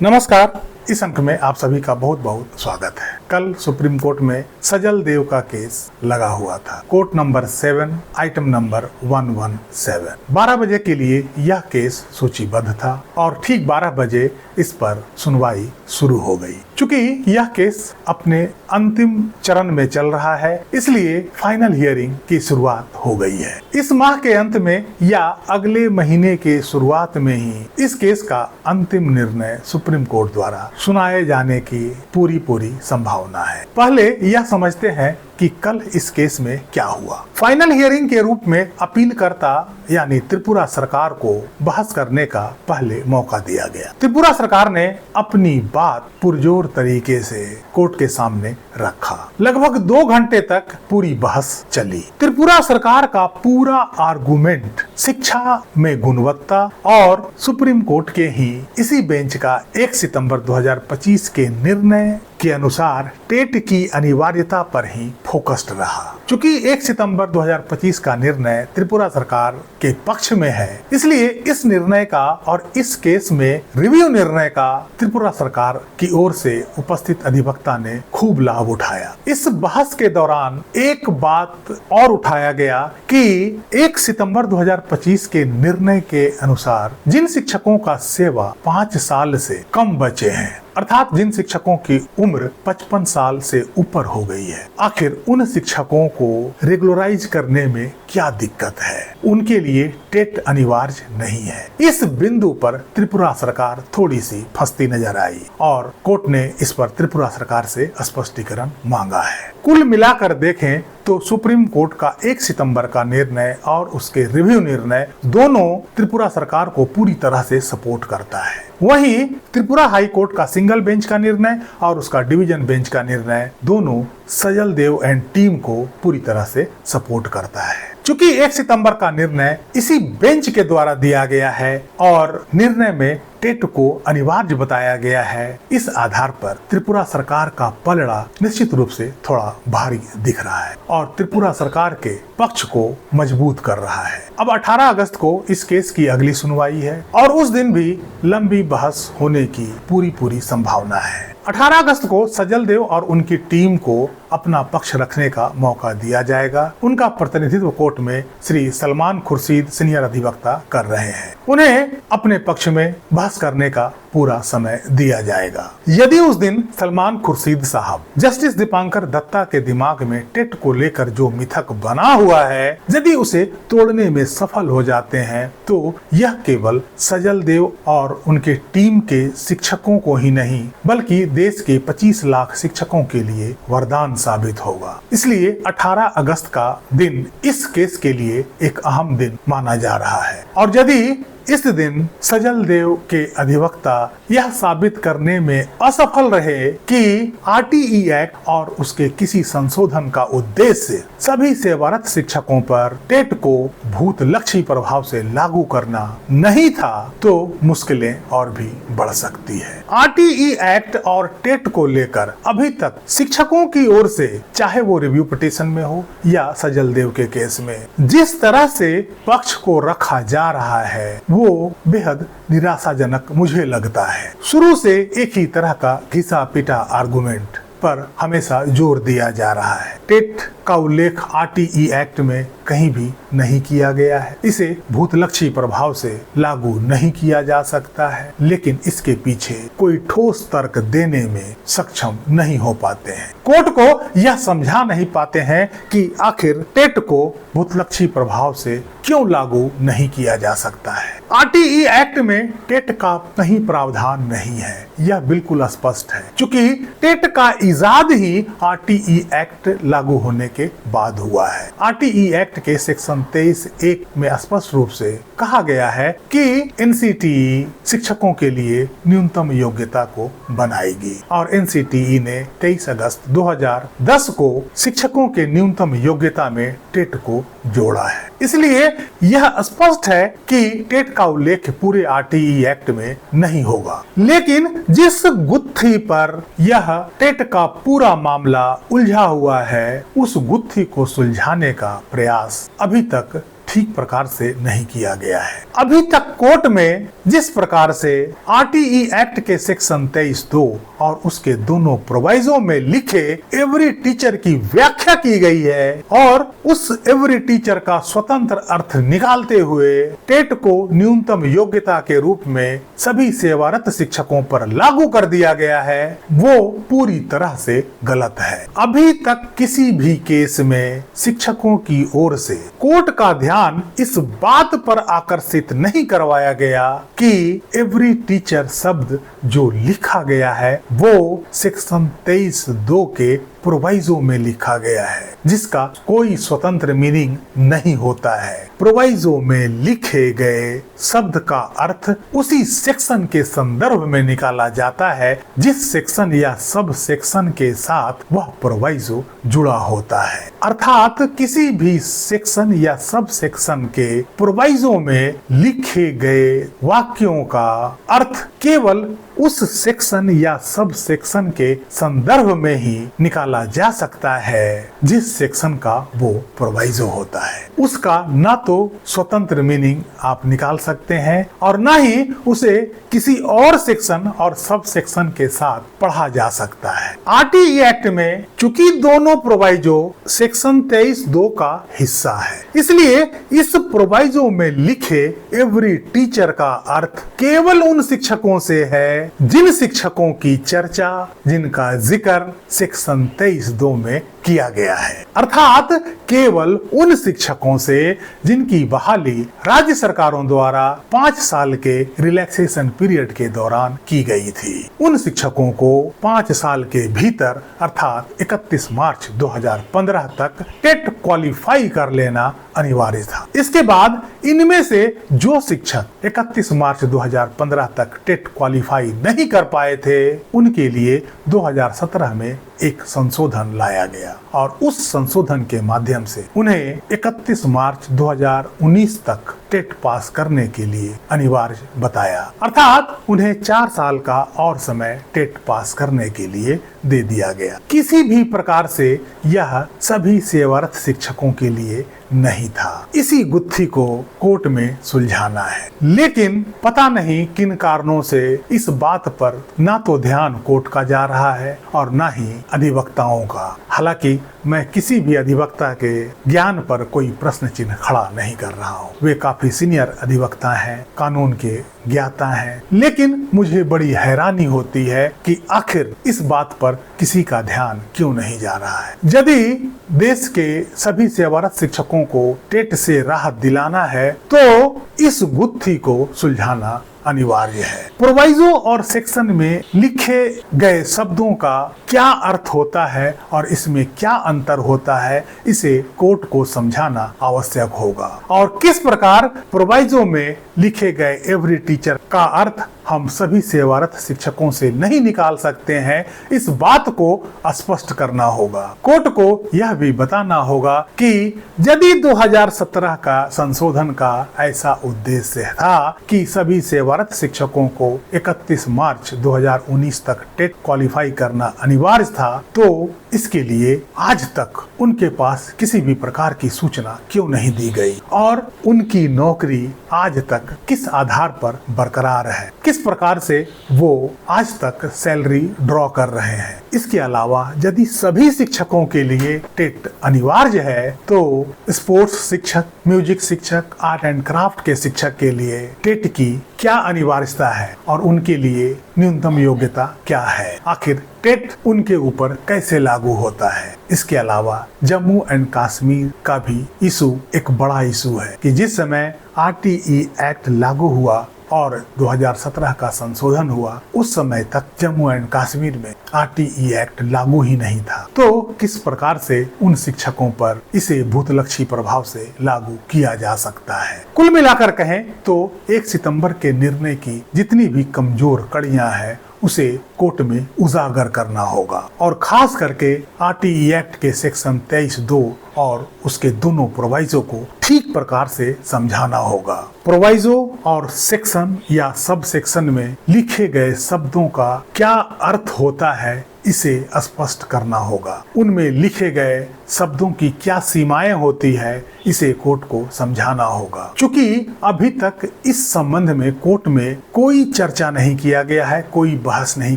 नमस्कार। इस अंक में आप सभी का बहुत बहुत स्वागत है। कल सुप्रीम कोर्ट में सजल देव का केस लगा हुआ था। Court number 7 item number 117। 12 बजे के लिए यह केस सूचीबद्ध था और ठीक 12 बजे इस पर सुनवाई शुरू हो गई। चूंकि यह केस अपने अंतिम चरण में चल रहा है, इसलिए फाइनल हियरिंग की शुरुआत हो गई है। इस माह के अंत में या अगले महीने के शुरुआत में ही इस केस का अंतिम निर्णय सुप्रीम कोर्ट द्वारा सुनाए जाने की पूरी संभावना है। पहले यह समझते हैं कि कल इस केस में क्या हुआ। फाइनल हियरिंग के रूप में अपीलकर्ता यानी त्रिपुरा सरकार को बहस करने का पहले मौका दिया गया। त्रिपुरा सरकार ने अपनी बात पुरजोर तरीके से कोर्ट के सामने रखा। लगभग 2 घंटे तक पूरी बहस चली। त्रिपुरा सरकार का पूरा आर्गुमेंट शिक्षा में गुणवत्ता और सुप्रीम कोर्ट के ही इसी बेंच का 1 सितंबर 2025 के निर्णय के अनुसार टेट की अनिवार्यता पर ही फोकस्ड रहा। चूंकि 1 सितंबर 2025 का निर्णय त्रिपुरा सरकार के पक्ष में है, इसलिए इस निर्णय का और इस केस में रिव्यू निर्णय का त्रिपुरा सरकार की ओर से उपस्थित अधिवक्ता ने खूब लाभ उठाया। इस बहस के दौरान एक बात और उठाया गया कि 1 सितंबर 2025 के निर्णय के अनुसार जिन शिक्षकों का सेवा 5 साल से कम बचे हैं, अर्थात जिन शिक्षकों की उम्र 55 साल से ऊपर हो गई है, आखिर उन शिक्षकों को रेगुलराइज करने में क्या दिक्कत है? उनके लिए टेट अनिवार्य नहीं है। इस बिंदु पर त्रिपुरा सरकार थोड़ी सी फंसती नजर आई और कोर्ट ने इस पर त्रिपुरा सरकार से स्पष्टीकरण मांगा है। कुल मिलाकर देखें तो सुप्रीम कोर्ट का 1 सितंबर का निर्णय और उसके रिव्यू निर्णय दोनों त्रिपुरा सरकार को पूरी तरह से सपोर्ट करता है। वहीं त्रिपुरा हाई कोर्ट का सिंगल बेंच का निर्णय और उसका डिवीजन बेंच का निर्णय दोनों सजल देव एंड टीम को पूरी तरह से सपोर्ट करता है। चूंकि 1 सितंबर का निर्णय इसी बेंच के द्वारा दिया गया है और निर्णय में टेट को अनिवार्य बताया गया है, इस आधार पर त्रिपुरा सरकार का पलड़ा निश्चित रूप से थोड़ा भारी दिख रहा है और त्रिपुरा सरकार के पक्ष को मजबूत कर रहा है। अब 18 अगस्त को इस केस की अगली सुनवाई है और उस दिन भी लंबी बहस होने की पूरी संभावना है। 18 अगस्त को सजल देव और उनकी टीम को अपना पक्ष रखने का मौका दिया जाएगा। उनका प्रतिनिधित्व कोर्ट में श्री सलमान खुर्शीद सीनियर अधिवक्ता कर रहे हैं। उन्हें अपने पक्ष में बहस करने का पूरा समय दिया जाएगा। यदि उस दिन सलमान खुर्शीद साहब जस्टिस दीपांकर दत्ता के दिमाग में टेट को लेकर जो मिथक बना हुआ है, यदि उसे तोड़ने में सफल हो जाते हैं, तो यह केवल सजल देव और उनके टीम के शिक्षकों को ही नहीं बल्कि देश के 25 लाख शिक्षकों के लिए वरदान साबित होगा। इसलिए 18 अगस्त का दिन इस केस के लिए एक अहम दिन माना जा रहा है और यदि इस दिन सजल देव के अधिवक्ता यह साबित करने में असफल रहे कि आरटीई एक्ट और उसके किसी संशोधन का उद्देश्य सभी सेवारत शिक्षकों पर टेट को भूतलक्षी प्रभाव से लागू करना नहीं था, तो मुश्किलें और भी बढ़ सकती है। आरटीई एक्ट और टेट को लेकर अभी तक शिक्षकों की ओर से, चाहे वो रिव्यू पिटीशन में हो या सजल देव के केस में, जिस तरह से पक्ष को रखा जा रहा है वो बेहद निराशाजनक मुझे लगता है। शुरू से एक ही तरह का घिसा पिटा आर्गुमेंट पर हमेशा जोर दिया जा रहा है। टेट का उल्लेख आरटीई एक्ट में कहीं भी नहीं किया गया है। इसे भूतलक्षी प्रभाव से लागू नहीं किया जा सकता है, लेकिन इसके पीछे कोई ठोस तर्क देने में सक्षम नहीं हो पाते हैं। कोर्ट को यह समझा नहीं पाते हैं कि आखिर टेट को भूतलक्षी प्रभाव से क्यों लागू नहीं किया जा सकता है। आरटीई एक्ट में टेट का कहीं प्रावधान नहीं है, यह बिल्कुल स्पष्ट है। चूंकि टेट का इजाद ही आरटीई एक्ट लागू होने के बाद हुआ है। आरटीई एक्ट के सेक्शन 23(1) में स्पष्ट रूप से कहा गया है कि एनसीटीई शिक्षकों के लिए न्यूनतम योग्यता को बनाएगी और एनसीटीई ने 23 अगस्त 2010 को शिक्षकों के न्यूनतम योग्यता में टेट को जोड़ा है। इसलिए यह स्पष्ट है कि टेट का उल्लेख पूरे आरटीई एक्ट में नहीं होगा, लेकिन जिस गुत्थी पर यह टेट का पूरा मामला उलझा हुआ है, उस गुत्थी को सुलझाने का प्रयास अभी तक ठीक प्रकार से नहीं किया गया है। अभी तक कोर्ट में जिस प्रकार से आरटीई एक्ट के सेक्शन 23(2) और उसके दोनों प्रोवाइजो में लिखे एवरी टीचर की व्याख्या की गई है और उस एवरी टीचर का स्वतंत्र अर्थ निकालते हुए टेट को न्यूनतम योग्यता के रूप में सभी सेवारत शिक्षकों पर लागू कर दिया गया है, वो पूरी तरह से गलत है। अभी तक किसी भी केस में शिक्षकों की ओर से कोर्ट का ध्यान इस बात पर आकर्षित नहीं करवाया गया कि एवरी टीचर शब्द जो लिखा गया है वो सेक्शन 23(2) के प्रोवाइजो में लिखा गया है, जिसका कोई स्वतंत्र मीनिंग नहीं होता है। प्रोवाइजो में लिखे गए शब्द का अर्थ उसी सेक्शन के संदर्भ में निकाला जाता है जिस सेक्शन या सब सेक्शन के साथ वह प्रोवाइजो जुड़ा होता है। अर्थात किसी भी सेक्शन या सब सेक्शन के प्रोवाइजो में लिखे गए वाक्यों का अर्थ केवल उस सेक्शन या सब सेक्शन के संदर्भ में ही निकाला जा सकता है जिस सेक्शन का वो प्रोवाइजो होता है। उसका ना तो स्वतंत्र मीनिंग आप निकाल सकते हैं और ना ही उसे किसी और सेक्शन और सब सेक्शन के साथ पढ़ा जा सकता है। आरटीई एक्ट में चूंकि दोनों प्रोवाइजो सेक्शन 23(2) का हिस्सा है, इसलिए इस प्रोवाइजो में लिखे एवरी टीचर का अर्थ केवल उन शिक्षकों से है जिन शिक्षकों की चर्चा, जिनका जिक्र सेक्शन 23(2) में किया गया है। अर्थात केवल उन शिक्षकों से जिनकी बहाली राज्य सरकारों द्वारा 5 साल के रिलैक्सेशन पीरियड के दौरान की गई थी। उन शिक्षकों को 5 साल के भीतर अर्थात 31 मार्च 2015 तक टेट क्वालिफाई कर लेना अनिवार्य था। इसके बाद इनमें से जो शिक्षक 31 मार्च 2015 तक टेट क्वालिफाई नहीं कर पाए थे, उनके लिए 2017 में एक संशोधन लाया गया और उस संशोधन के माध्यम से उन्हें 31 मार्च 2019 तक टेट पास करने के लिए अनिवार्य बताया। अर्थात उन्हें 4 साल का और समय टेट पास करने के लिए दे दिया गया। किसी भी प्रकार से यह सभी सेवारत शिक्षकों के लिए नहीं था। इसी गुत्थी को कोर्ट में सुलझाना है, लेकिन पता नहीं किन कारणों से इस बात पर ना तो ध्यान कोर्ट का जा रहा है और ना ही अधिवक्ताओं का। हालांकि मैं किसी भी अधिवक्ता के ज्ञान पर कोई प्रश्न चिन्ह खड़ा नहीं कर रहा हूँ। वे काफी सीनियर अधिवक्ता हैं, कानून के ज्ञाता हैं, लेकिन मुझे बड़ी हैरानी होती है कि आखिर इस बात पर किसी का ध्यान क्यों नहीं जा रहा है। यदि देश के सभी सेवारत शिक्षकों को टेट से राहत दिलाना है तो इस गुत्थी को सुलझाना अनिवार्य है। प्रोवाइजो और सेक्शन में लिखे गए शब्दों का क्या अर्थ होता है और इसमें क्या अंतर होता है, इसे कोर्ट को समझाना आवश्यक होगा। और किस प्रकार प्रोवाइजो में लिखे गए एवरी टीचर का अर्थ हम सभी सेवारत शिक्षकों से नहीं निकाल सकते हैं, इस बात को स्पष्ट करना होगा। कोर्ट को यह भी बताना होगा कि यदि 2017 का संशोधन का ऐसा उद्देश्य था कि सभी सेवारत शिक्षकों को 31 मार्च 2019 तक टेट क्वालिफाई करना अनिवार्य था, तो इसके लिए आज तक उनके पास किसी भी प्रकार की सूचना क्यों नहीं दी गई और उनकी नौकरी आज तक किस आधार पर बरकरार है, किस प्रकार से वो आज तक सैलरी ड्रॉ कर रहे हैं। इसके अलावा यदि सभी शिक्षकों के लिए टेट अनिवार्य है तो स्पोर्ट्स शिक्षक, म्यूजिक शिक्षक, आर्ट एंड क्राफ्ट के शिक्षक के लिए टेट की क्या अनिवार्यता है और उनके लिए न्यूनतम योग्यता क्या है, आखिर टेट उनके ऊपर कैसे लागू होता है। इसके अलावा जम्मू एंड कश्मीर का भी इशू एक बड़ा इशू है कि जिस समय आरटीई एक्ट लागू हुआ और 2017 का संशोधन हुआ, उस समय तक जम्मू एंड कश्मीर में आरटीई एक्ट लागू ही नहीं था। तो किस प्रकार से उन शिक्षकों पर इसे भूतलक्षी प्रभाव से लागू किया जा सकता है। कुल मिलाकर कहें तो 1 सितंबर के निर्णय की जितनी भी कमजोर कड़ियां हैं उसे कोर्ट में उजागर करना होगा और खास करके आरटीई एक्ट के सेक्शन 23(2) और उसके दोनों प्रोवाइजो को ठीक प्रकार से समझाना होगा। प्रोवाइजो और सेक्शन या सब सेक्शन में लिखे गए शब्दों का क्या अर्थ होता है, इसे स्पष्ट करना होगा। उनमें लिखे गए शब्दों की क्या सीमाएं होती है, इसे कोर्ट को समझाना होगा। चूंकि अभी तक इस संबंध में कोर्ट में कोई चर्चा नहीं किया गया है, कोई बहस नहीं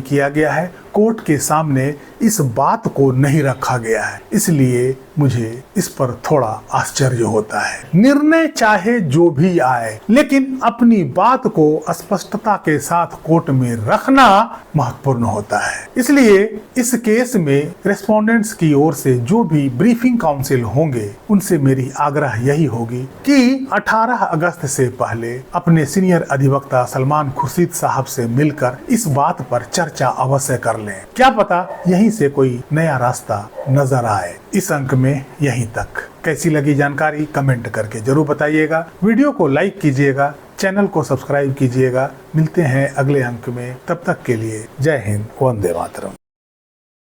किया गया है, कोर्ट के सामने इस बात को नहीं रखा गया है, इसलिए मुझे इस पर थोड़ा आश्चर्य होता है। निर्णय चाहे जो भी आए, लेकिन अपनी बात को स्पष्टता के साथ कोर्ट में रखना महत्वपूर्ण होता है। इसलिए इस केस में रेस्पोंडेंट्स की ओर से जो भी ब्रीफिंग काउंसिल होंगे, उनसे मेरी आग्रह यही होगी कि 18 अगस्त से पहले अपने सीनियर अधिवक्ता सलमान खुर्शीद साहब से मिलकर इस बात पर चर्चा अवश्य कर लें। क्या पता यहीं से कोई नया रास्ता नजर आए। इस अंक में यहीं तक। कैसी लगी जानकारी कमेंट करके जरूर बताइएगा। वीडियो को लाइक कीजिएगा, चैनल को सब्सक्राइब कीजिएगा। मिलते हैं अगले अंक में, तब तक के लिए जय हिंद, वंदे मातरम।